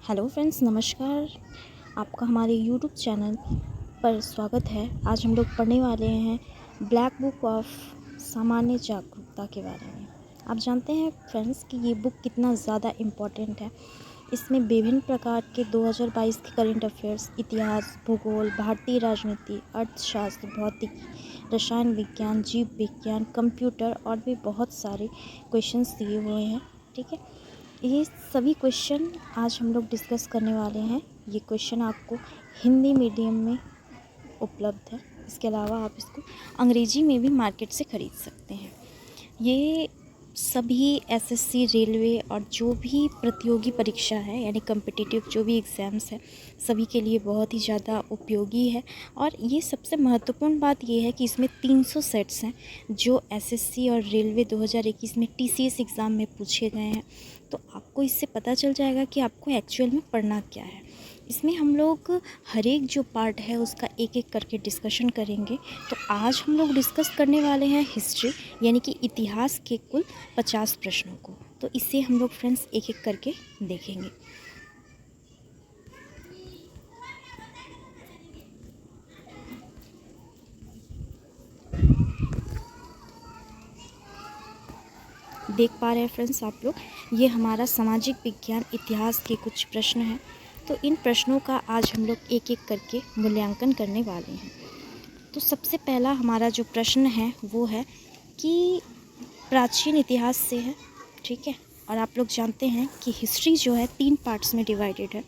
Hello friends, नमस्कार। आपका हमारे यूट्यूब चैनल पर स्वागत है। आज हम लोग पढ़ने वाले हैं ब्लैक बुक ऑफ सामान्य जागरूकता के बारे में। आप जानते हैं फ्रेंड्स कि ये बुक कितना ज़्यादा इम्पोर्टेंट है। इसमें विभिन्न प्रकार के 2022 के करंट अफेयर्स, इतिहास, भूगोल, भारतीय राजनीति, अर्थशास्त्र, भौतिकी, रसायन विज्ञान, जीव विज्ञान, कंप्यूटर और भी बहुत सारे क्वेश्चंस दिए हुए हैं। ठीक है, ये सभी क्वेश्चन आज हम लोग डिस्कस करने वाले हैं। ये क्वेश्चन आपको हिंदी मीडियम में उपलब्ध है। इसके अलावा आप इसको अंग्रेजी में भी मार्केट से ख़रीद सकते हैं। ये सभी एसएससी, रेलवे और जो भी प्रतियोगी परीक्षा है यानी कम्पिटिटिव जो भी एग्ज़ाम्स है, सभी के लिए बहुत ही ज़्यादा उपयोगी है। और ये सबसे महत्वपूर्ण बात ये है कि इसमें 300 सेट्स हैं जो एसएससी और रेलवे 2021 में टीसीएस एग्ज़ाम में पूछे गए हैं। तो आपको इससे पता चल जाएगा कि आपको एक्चुअल में पढ़ना क्या है। इसमें हम लोग हर एक जो पार्ट है उसका एक एक करके डिस्कशन करेंगे। तो आज हम लोग डिस्कस करने वाले हैं हिस्ट्री यानी कि इतिहास के कुल 50 प्रश्नों को। तो इसे हम लोग फ्रेंड्स एक एक करके देखेंगे। देख पा रहे हैं फ्रेंड्स आप लोग, ये हमारा सामाजिक विज्ञान इतिहास के कुछ प्रश्न हैं। तो इन प्रश्नों का आज हम लोग एक एक करके मूल्यांकन करने वाले हैं। तो सबसे पहला हमारा जो प्रश्न है वो है कि प्राचीन इतिहास से है। ठीक है, और आप लोग जानते हैं कि हिस्ट्री जो है 3 पार्ट्स में डिवाइडेड है।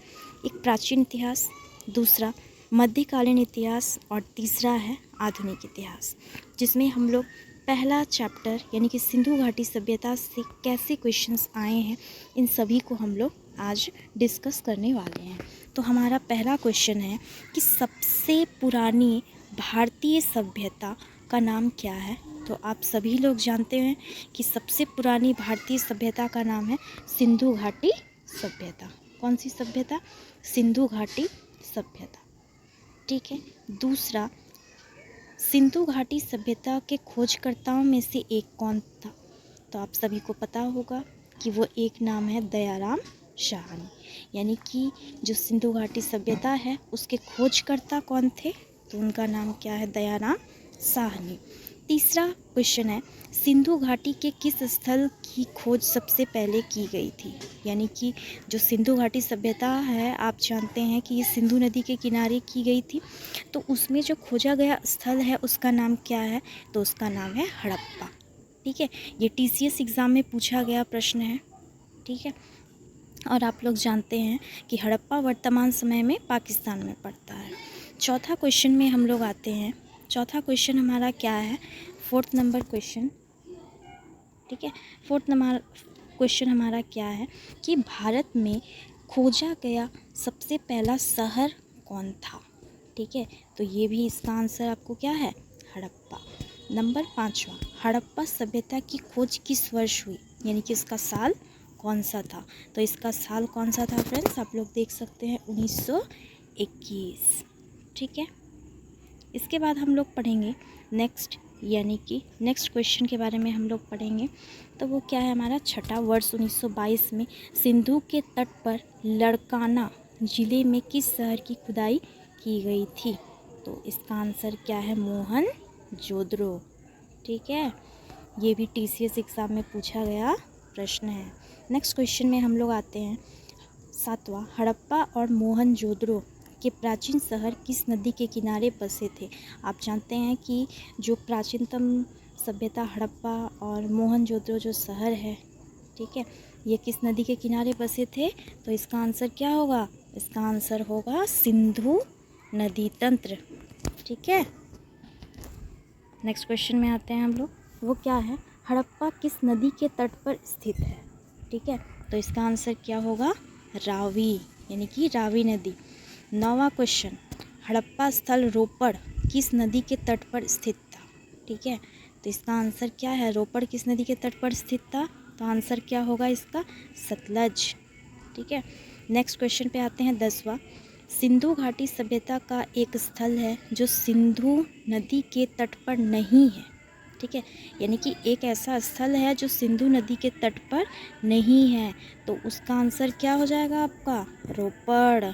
एक प्राचीन इतिहास, दूसरा मध्यकालीन इतिहास और तीसरा है आधुनिक इतिहास, जिसमें हम लोग पहला चैप्टर यानी कि सिंधु घाटी सभ्यता से कैसे क्वेश्चंस आए हैं, इन सभी को हम लोग आज डिस्कस करने वाले हैं। तो हमारा पहला क्वेश्चन है कि सबसे पुरानी भारतीय सभ्यता का नाम क्या है। तो आप सभी लोग जानते हैं कि सबसे पुरानी भारतीय सभ्यता का नाम है सिंधु घाटी सभ्यता। कौन सी सभ्यता? सिंधु घाटी सभ्यता। ठीक है, दूसरा, सिंधु घाटी सभ्यता के खोजकर्ताओं में से एक कौन था? तो आप सभी को पता होगा कि वो एक नाम है दयाराम साहनी, यानी कि जो सिंधु घाटी सभ्यता है उसके खोजकर्ता कौन थे? तो उनका नाम क्या है? दयाराम साहनी। तीसरा क्वेश्चन है, सिंधु घाटी के किस स्थल की खोज सबसे पहले की गई थी? यानी कि जो सिंधु घाटी सभ्यता है, आप जानते हैं कि ये सिंधु नदी के किनारे की गई थी। तो उसमें जो खोजा गया स्थल है उसका नाम क्या है? तो उसका नाम है हड़प्पा। ठीक है, ये टीसीएस एग्ज़ाम में पूछा गया प्रश्न है। ठीक है, और आप लोग जानते हैं कि हड़प्पा वर्तमान समय में पाकिस्तान में पड़ता है। चौथा क्वेश्चन में हम लोग आते हैं। चौथा क्वेश्चन हमारा क्या है? 4th number question. ठीक है, 4th नंबर क्वेश्चन हमारा क्या है कि भारत में खोजा गया सबसे पहला शहर कौन था? ठीक है, तो ये भी इसका आंसर आपको क्या है? हड़प्पा। नंबर 5वां, हड़प्पा सभ्यता की खोज किस वर्ष हुई? यानी कि इसका साल कौन सा था? तो इसका साल कौन सा था फ्रेंड्स? आप लोग देख सकते हैं 1921। ठीक है, इसके बाद हम लोग पढ़ेंगे नेक्स्ट, यानी कि नेक्स्ट क्वेश्चन के बारे में हम लोग पढ़ेंगे। तो वो क्या है हमारा? छठा, वर्ष 1922 में सिंधु के तट पर लड़काना जिले में किस शहर की खुदाई की गई थी? तो इसका आंसर क्या है? मोहनजोदड़ो। ठीक है, ये भी टीसीएस एग्ज़ाम में पूछा गया प्रश्न है। नेक्स्ट क्वेश्चन में हम लोग आते हैं 7वां, हड़प्पा और मोहनजोदड़ो के प्राचीन शहर किस नदी के किनारे बसे थे? आप जानते हैं कि जो प्राचीनतम सभ्यता हड़प्पा और मोहनजोदड़ो जो शहर है, ठीक है, ये किस नदी के किनारे बसे थे? तो इसका आंसर क्या होगा? इसका आंसर होगा सिंधु नदी तंत्र। ठीक है, नेक्स्ट क्वेश्चन में आते हैं हम लोग। वो क्या है? हड़प्पा किस नदी के तट पर स्थित है? ठीक है, तो इसका आंसर क्या होगा? रावी, यानी कि रावी नदी। 9वां क्वेश्चन, हड़प्पा स्थल रोपड़ किस नदी के तट पर स्थित था? ठीक है, तो इसका आंसर क्या है? रोपड़ किस नदी के तट पर स्थित था? तो आंसर क्या होगा इसका? सतलज। ठीक है, नेक्स्ट क्वेश्चन पे आते हैं 10वां, सिंधु घाटी सभ्यता का एक स्थल है जो सिंधु नदी के तट पर नहीं है। ठीक है, यानी कि एक ऐसा स्थल है जो सिंधु नदी के तट पर नहीं है, तो उसका आंसर क्या हो जाएगा आपका? रोपड़।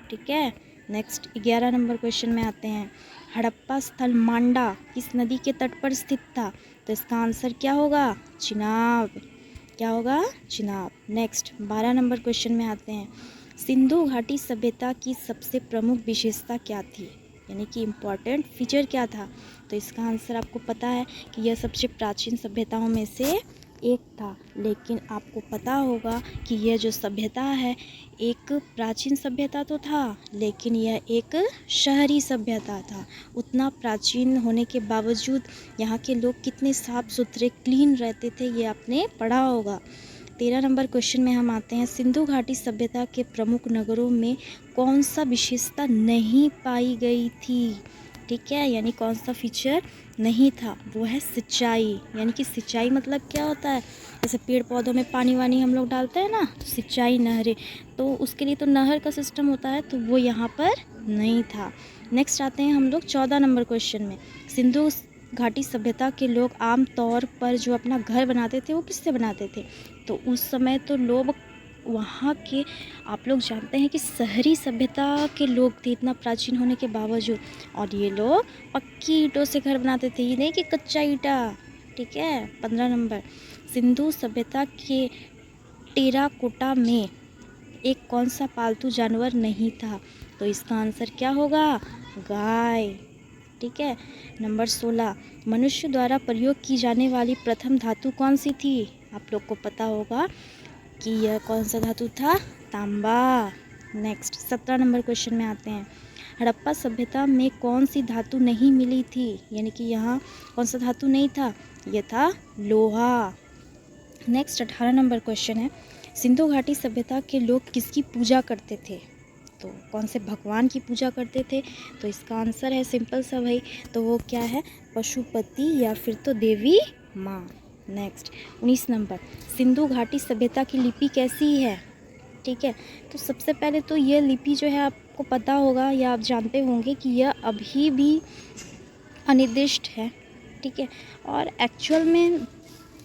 ठीक है, नेक्स्ट 11 नंबर क्वेश्चन में आते हैं। हड़प्पा स्थल मांडा किस नदी के तट पर स्थित था? तो इसका आंसर क्या होगा? चिनाब। क्या होगा? चिनाब। नेक्स्ट 12 नंबर क्वेश्चन में आते हैं। सिंधु घाटी सभ्यता की सबसे प्रमुख विशेषता क्या थी, यानी कि इम्पॉर्टेंट फीचर क्या था? तो इसका आंसर आपको पता है कि यह सबसे प्राचीन सभ्यताओं में से एक था, लेकिन आपको पता होगा कि यह जो सभ्यता है एक प्राचीन सभ्यता तो था, लेकिन यह एक शहरी सभ्यता था। उतना प्राचीन होने के बावजूद यहाँ के लोग कितने साफ सुथरे क्लीन रहते थे, ये आपने पढ़ा होगा। 13 नंबर क्वेश्चन में हम आते हैं। सिंधु घाटी सभ्यता के प्रमुख नगरों में कौन सा विशेषता नहीं पाई गई थी? ठीक है, यानी कौन सा फीचर नहीं था? वो है सिंचाई। यानी कि सिंचाई मतलब क्या होता है? जैसे पेड़ पौधों में पानी वानी हम लोग डालते हैं ना, सिंचाई नहरें, तो उसके लिए तो नहर का सिस्टम होता है, तो वो यहाँ पर नहीं था। नेक्स्ट आते हैं हम लोग 14 नंबर क्वेश्चन में। सिंधु घाटी सभ्यता के लोग आम तौर पर जो अपना घर बनाते थे वो किससे बनाते थे? तो उस समय तो लोग वहाँ के, आप लोग जानते हैं कि शहरी सभ्यता के लोग थे इतना प्राचीन होने के बावजूद, और ये लोग पक्की ईंटों से घर बनाते थे, ये नहीं कि कच्चा ईंटा। ठीक है, 15 नंबर। सिंधु सभ्यता के टेराकोटा में एक कौन सा पालतू जानवर नहीं था? तो इसका आंसर क्या होगा? गाय। ठीक है, नंबर 16। मनुष्य द्वारा प्रयोग की जाने वाली प्रथम धातु कौन सी थी? आप लोग को पता होगा कि यह कौन सा धातु था? तांबा। नेक्स्ट 17 नंबर क्वेश्चन में आते हैं। हड़प्पा सभ्यता में कौन सी धातु नहीं मिली थी, यानी कि यहाँ कौन सा धातु नहीं था? यह था लोहा। नेक्स्ट 18 नंबर क्वेश्चन है। सिंधु घाटी सभ्यता के लोग किसकी पूजा करते थे? तो कौन से भगवान की पूजा करते थे? तो इसका आंसर है सिंपल सा भाई, तो वो क्या है? पशुपति या फिर तो देवी माँ। Next 19 number. सिंधु घाटी सभ्यता की लिपि कैसी है? ठीक है, तो सबसे पहले तो यह लिपि जो है आपको पता होगा या आप जानते होंगे कि यह अभी भी अनिर्दिष्ट है। ठीक है, और एक्चुअल में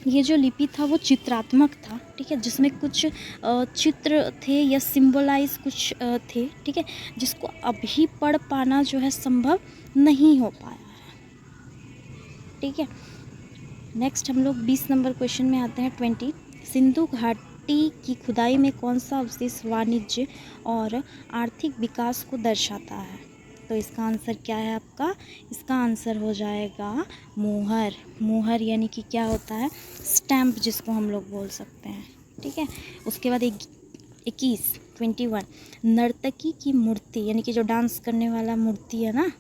ये जो लिपि था वो चित्रात्मक था। ठीक है, जिसमें कुछ चित्र थे या सिंबलाइज कुछ थे। ठीक है, जिसको अभी पढ़ पाना जो है संभव नहीं हो पाया है। ठीक है, नेक्स्ट हम लोग 20 नंबर क्वेश्चन में आते हैं। 20। सिंधु घाटी की खुदाई में कौन सा अवशेष वाणिज्य और आर्थिक विकास को दर्शाता है? तो इसका आंसर क्या है आपका? इसका आंसर हो जाएगा मोहर। मोहर यानी कि क्या होता है? स्टैम्प जिसको हम लोग बोल सकते हैं। ठीक है, उसके बाद 21 नर्तकी की मूर्ति, यानी कि जो डांस करने वाला मूर्ति है ना,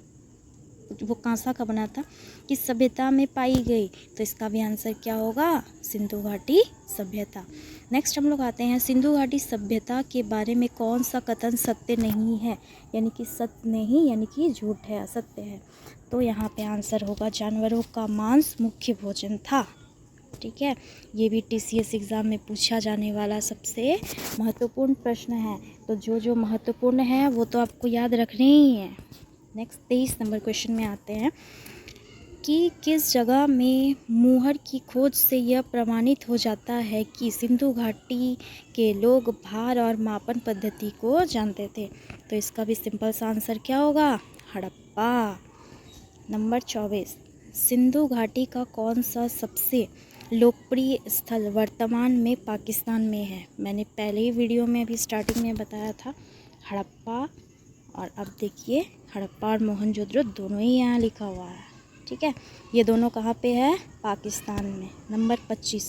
वो कांसा का बना था, किस सभ्यता में पाई गई? तो इसका भी आंसर क्या होगा? सिंधु घाटी सभ्यता। नेक्स्ट हम लोग आते हैं। सिंधु घाटी सभ्यता के बारे में कौन सा कथन सत्य नहीं है? यानी कि सत्य नहीं, यानी कि झूठ है, असत्य है। तो यहाँ पे आंसर होगा जानवरों का मांस मुख्य भोजन था। ठीक है, ये भी TCS एग्ज़ाम में पूछा जाने वाला सबसे महत्वपूर्ण प्रश्न है। तो जो महत्वपूर्ण है वो तो आपको याद रखने ही है। नेक्स्ट 23 नंबर क्वेश्चन में आते हैं कि किस जगह में मोहर की खोज से यह प्रमाणित हो जाता है कि सिंधु घाटी के लोग भार और मापन पद्धति को जानते थे? तो इसका भी सिंपल सा आंसर क्या होगा? हड़प्पा। नंबर 24। सिंधु घाटी का कौन सा सबसे लोकप्रिय स्थल वर्तमान में पाकिस्तान में है? मैंने पहले ही वीडियो में अभी स्टार्टिंग में बताया था हड़प्पा, और अब देखिए हड़प्पा और मोहनजोदड़ो दोनों ही यहाँ लिखा हुआ है। ठीक है, ये दोनों कहाँ पे है? पाकिस्तान में। नंबर 25।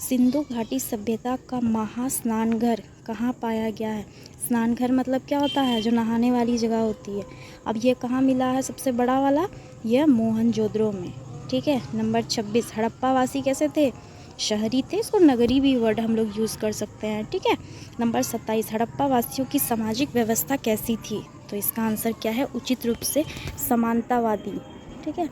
सिंधु घाटी सभ्यता का महास्नानघर कहाँ पाया गया है? स्नानघर मतलब क्या होता है? जो नहाने वाली जगह होती है। अब ये कहाँ मिला है सबसे बड़ा वाला? यह मोहनजोदड़ो में। ठीक है, नंबर 26। हड़प्पा वासी कैसे थे? शहरी थे, इसको नगरी भी वर्ड हम लोग यूज़ कर सकते हैं। ठीक है, नंबर 27। हड़प्पा वासियों की सामाजिक व्यवस्था कैसी थी? तो इसका आंसर क्या है? उचित रूप से समानतावादी। ठीक है,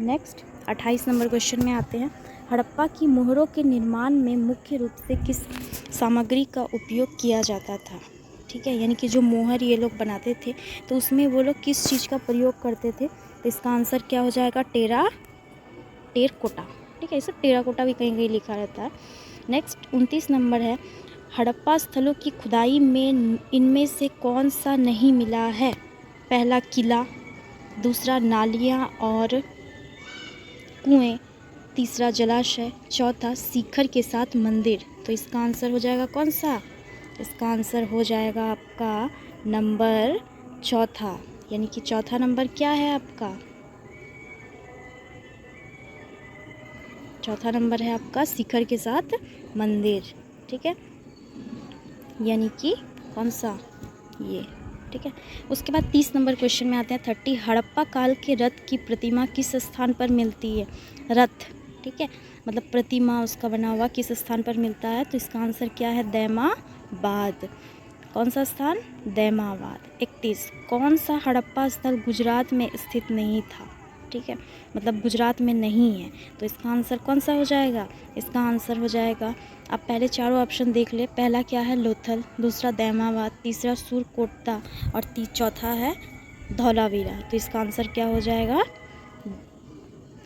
नेक्स्ट 28 नंबर क्वेश्चन में आते हैं। हड़प्पा की मोहरों के निर्माण में मुख्य रूप से किस सामग्री का उपयोग किया जाता था? ठीक है, यानी कि जो मोहर ये लोग बनाते थे तो उसमें वो लोग किस चीज़ का प्रयोग करते थे? तो इसका आंसर क्या हो जाएगा? टेरकोटा, ठीक है, इसे टेराकोटा भी कहीं कहीं लिखा रहता है। नेक्स्ट 29 नंबर है, हड़प्पा स्थलों की खुदाई में इनमें से कौन सा नहीं मिला है? पहला किला, दूसरा नालियाँ और कुएं, तीसरा जलाशय, चौथा शिखर के साथ मंदिर। तो इसका आंसर हो जाएगा कौन सा? इसका आंसर हो जाएगा आपका नंबर चौथा, यानी कि चौथा नंबर क्या है आपका? चौथा नंबर है आपका शिखर के साथ मंदिर, ठीक है, यानी कि कौन सा? ये, ठीक है। उसके बाद 30 नंबर क्वेश्चन में आते हैं 30, हड़प्पा काल के रथ की प्रतिमा किस स्थान पर मिलती है? रथ, ठीक है, मतलब प्रतिमा उसका बना हुआ किस स्थान पर मिलता है? तो इसका आंसर क्या है? दैमाबाद। कौन सा स्थान? दैमाबाद। 31, कौन सा हड़प्पा स्थल गुजरात में स्थित नहीं था? ठीक है, मतलब गुजरात में नहीं है, तो इसका आंसर कौन सा हो जाएगा? इसका आंसर हो जाएगा, आप पहले चारों ऑप्शन देख ले, पहला क्या है? लोथल, दूसरा दैमाबाद, तीसरा सुरकोटता और चौथा है धौलावीरा। तो इसका आंसर क्या हो जाएगा?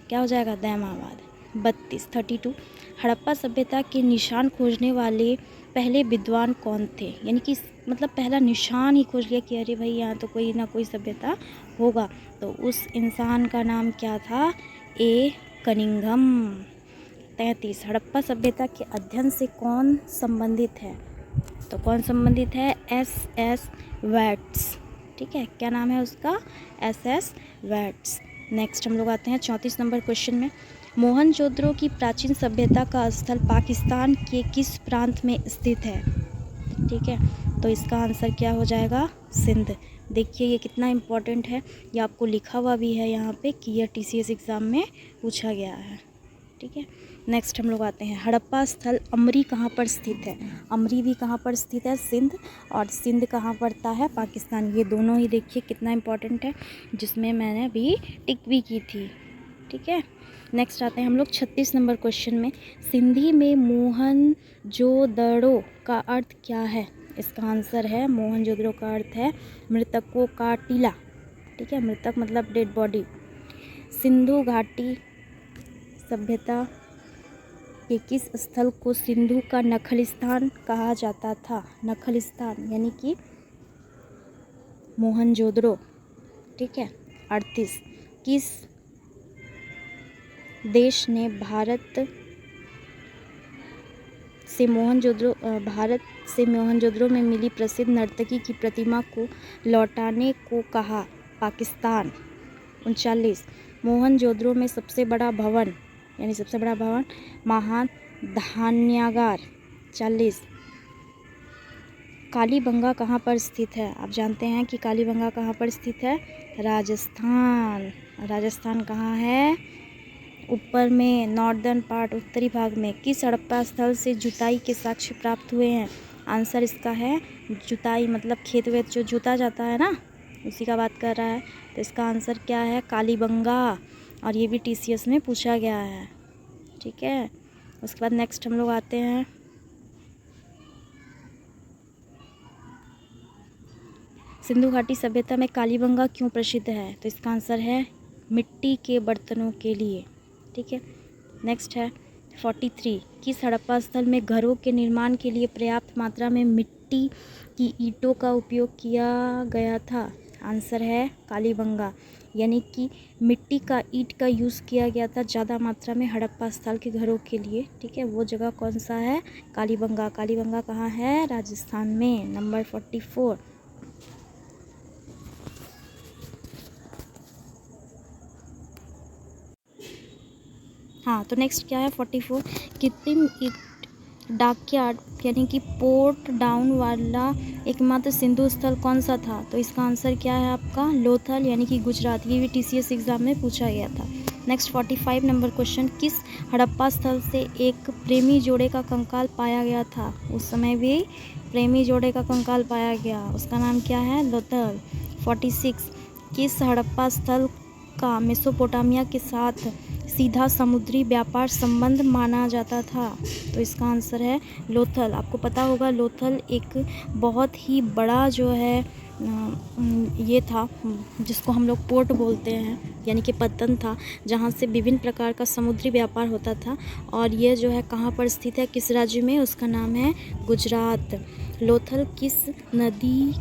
क्या हो जाएगा? दैमाबाद। 32 हड़प्पा सभ्यता के निशान खोजने वाले पहले विद्वान कौन थे? यानी कि मतलब पहला निशान ही खोज लिया कि अरे भाई यहाँ तो कोई ना कोई सभ्यता होगा, तो उस इंसान का नाम क्या था? ए कनिंघम। 33 हड़प्पा सभ्यता के अध्ययन से कौन संबंधित है? तो कौन संबंधित है? SS वैट्स, ठीक है, क्या नाम है उसका? SS watts. नेक्स्ट हम लोग आते हैं 34 नंबर क्वेश्चन में, मोहनजोदड़ो की प्राचीन सभ्यता का स्थल पाकिस्तान के किस प्रांत में स्थित है? ठीक है, तो इसका आंसर क्या हो जाएगा? सिंध। देखिए ये कितना इम्पोर्टेंट है, ये आपको लिखा हुआ भी है यहाँ पे कि यह TCS एग्ज़ाम में पूछा गया है, ठीक है। नेक्स्ट हम लोग आते हैं, हड़प्पा स्थल अमरी कहाँ पर स्थित है? अमरी भी कहाँ पर स्थित है? सिंध। और सिंध कहाँ पड़ता है? पाकिस्तान। ये दोनों ही देखिए कितना इम्पोर्टेंट है, जिसमें मैंने भी टिक भी की थी, ठीक है। नेक्स्ट आते हैं हम लोग 36 नंबर क्वेश्चन में, सिंधी में मोहनजोदड़ो का अर्थ क्या है? इसका आंसर है, मोहनजोदड़ो का अर्थ है मृतकों का टीला, ठीक है, मृतक मतलब डेड बॉडी। सिंधु घाटी सभ्यता के किस स्थल को सिंधु का नखलिस्तान कहा जाता था? नखलिस्तान यानी कि मोहनजोदड़ो, ठीक है। 38 किस देश ने भारत से मोहनजोदड़ो में मिली प्रसिद्ध नर्तकी की प्रतिमा को लौटाने को कहा? पाकिस्तान। 39 मोहनजोदड़ो में सबसे बड़ा भवन यानी सबसे बड़ा भवन महाधान्यागार। 40 कालीबंगा कहाँ पर स्थित है? आप जानते हैं कि कालीबंगा कहाँ पर स्थित है? राजस्थान। राजस्थान कहाँ है? ऊपर में, नॉर्दर्न पार्ट, उत्तरी भाग में। किस हड़प्पा स्थल से जुताई के साक्ष्य प्राप्त हुए हैं? आंसर इसका है जुताई, मतलब खेत वेत जो जोता जाता है ना, उसी का बात कर रहा है। तो इसका आंसर क्या है? कालीबंगा। और ये भी TCS में पूछा गया है, ठीक है। उसके बाद नेक्स्ट हम लोग आते हैं सिंधु घाटी सभ्यता में कालीबंगा क्यों प्रसिद्ध है? तो इसका आंसर है मिट्टी के बर्तनों के लिए, ठीक है। नेक्स्ट है 43 किस हड़प्पा स्थल में घरों के निर्माण के लिए पर्याप्त मात्रा में मिट्टी की ईंटों का उपयोग किया गया था? आंसर है कालीबंगा, यानी कि मिट्टी का ईंट का यूज़ किया गया था ज़्यादा मात्रा में हड़प्पा स्थल के घरों के लिए, ठीक है। वो जगह कौन सा है? कालीबंगा। कालीबंगा कहाँ है? राजस्थान में। नंबर 44 हाँ, तो नेक्स्ट क्या है 44 कृत्रिम डॉकयार्ड यानी कि पोर्ट डाउन वाला एकमात्र सिंधु स्थल कौन सा था? तो इसका आंसर क्या है आपका? लोथल, यानी कि गुजरात। ये भी TCS एग्ज़ाम में पूछा गया था। नेक्स्ट 45 नंबर क्वेश्चन, किस हड़प्पा स्थल से एक प्रेमी जोड़े का कंकाल पाया गया था? उस समय भी प्रेमी जोड़े का कंकाल पाया गया, उसका नाम क्या है? लोथल। 46 किस हड़प्पा स्थल का मेसोपोटामिया के साथ सीधा समुद्री व्यापार संबंध माना जाता था? तो इसका आंसर है लोथल। आपको पता होगा लोथल एक बहुत ही बड़ा जो है ये था जिसको हम लोग पोर्ट बोलते हैं, यानी कि पत्तन था, जहाँ से विभिन्न प्रकार का समुद्री व्यापार होता था। और ये जो है कहाँ पर स्थित है, किस राज्य में? उसका नाम है गुजरात। लोथल किस नदी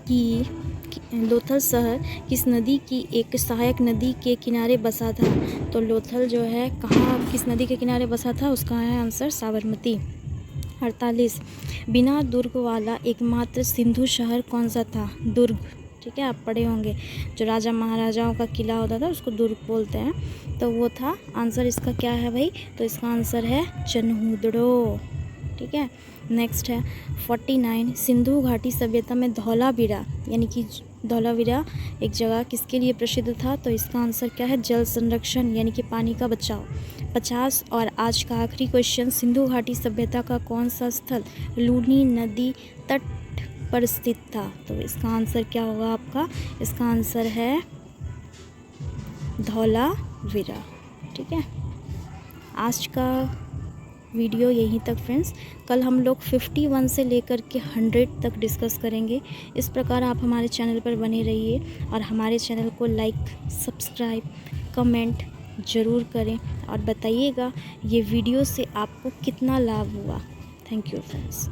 की लोथल शहर किस नदी की एक सहायक नदी के किनारे बसा था? तो लोथल जो है कहाँ किस नदी के किनारे बसा था? उसका है आंसर साबरमती। 48 बिना दुर्ग वाला एकमात्र सिंधु शहर कौन सा था? दुर्ग, ठीक है, आप पढ़े होंगे, जो राजा महाराजाओं का किला होता था उसको दुर्ग बोलते हैं, तो वो था। आंसर इसका क्या है भाई? तो इसका आंसर है चनहुदड़ो, ठीक है। नेक्स्ट है 49 सिंधु घाटी सभ्यता में धौलावीरा, यानी कि धौलावीरा एक जगह किसके लिए प्रसिद्ध था? तो इसका आंसर क्या है? जल संरक्षण, यानी कि पानी का बचाव। 50 और आज का आखिरी क्वेश्चन, सिंधु घाटी सभ्यता का कौन सा स्थल लूनी नदी तट पर स्थित था? तो इसका आंसर क्या होगा आपका? इसका आंसर है धौलावीरा, ठीक है। आज का वीडियो यहीं तक फ्रेंड्स। कल हम लोग 51 से लेकर के 100 तक डिस्कस करेंगे। इस प्रकार आप हमारे चैनल पर बने रहिए और हमारे चैनल को लाइक, सब्सक्राइब, कमेंट ज़रूर करें और बताइएगा ये वीडियो से आपको कितना लाभ हुआ। Thank you friends.